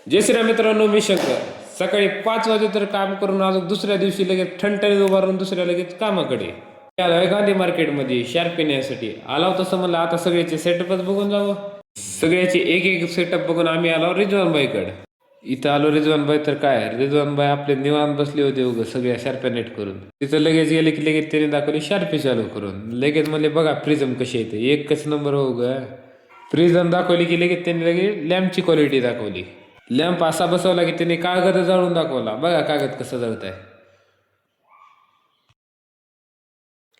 जय श्रीराम मित्रांनो, मी शंकर. सकाळी 5 वाजे तर काम करून अजून दुसऱ्या दिवशी लगेच ठणठणीत उभारून दुसऱ्या लगेच कामाकडे आलोय गांधी मार्केटमध्ये शार्प येण्यासाठी. आला तसं म्हणलं आता सगळ्याचे सेटअपच बघून जावं. सगळ्याचे एक एक सेटअप बघून आम्ही आलो रिजवानबाईकडे. इथं आलो रिजवानबाई तर काय, रिजवानबाई आपले निवांत बसले होते उगं सगळ्या शार्प्या नेट करून. तिथं लगेच गेले की लगेच त्याने दाखवली शार्पी चालू करून. लगेच म्हणले बघा प्रिझम कशी येते, एकच नंबर हो ग. प्रिझम दाखवली की लगेच त्यांनी लगेच लॅम्पची क्वालिटी दाखवली. लॅम्प असा बसवला की त्यांनी कागद जाळून दाखवला. बघा कागद कसं जळत आहे.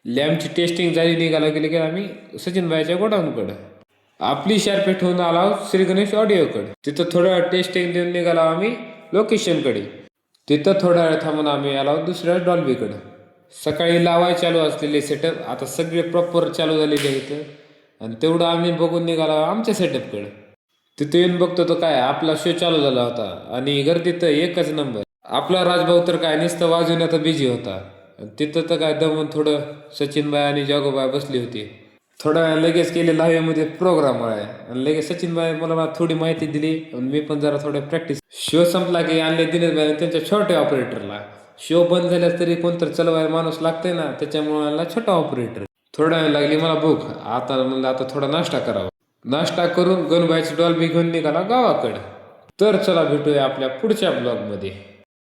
लॅम्पची टेस्टिंग झाली, निघाला की लगेच आम्ही सचिनबाईच्या गोडाऊनकडे. आपली शार्पी ठेवून आला श्री गणेश ऑडिओकडे. तिथं थोडा वेळ टेस्टिंग देऊन निघाला आम्ही लोकेशनकडे. तिथं थोडा वेळ थांबून आम्ही आलो दुसऱ्या डॉल्बीकडे. सकाळी लावाय चालू असलेले सेटअप आता सगळे प्रॉपर चालू झालेले इथं. आणि तेवढं आम्ही बघून निघाला आमच्या सेटअपकडे. तिथे येऊन बघतो तो काय आपला शो चालू झाला होता आणि गर्दीत एकच नंबर. आपला राजभाऊ तर काय नुसतं वाजवण्यात बिझी होता. तिथं तर काय दमून थोडं सचिनबाई आणि जागोबाई बसली होती. थोडा वेळ लगेच केले लाईव्हमध्ये प्रोग्राम आहे आणि लगेच सचिनबाई मला थोडी माहिती दिली आणि मी पण जरा थोडं प्रॅक्टिस. शो संपला की आणले दिनेशबाई त्यांच्या छोट्या ऑपरेटरला. शो बंद झाल्यास तरी कोणतरी चलवायला माणूस लागतंय ना, त्याच्यामुळे आणला छोटा ऑपरेटर. थोडा वेळ लागली मला भूक. आता म्हणलं आता थोडा नाश्ता करावा. नाश्ता करून गणबाईची डॉल्बी घेऊन निघाला गावाकडे. तर चला भेटूया आपल्या पुढच्या ब्लॉगमध्ये.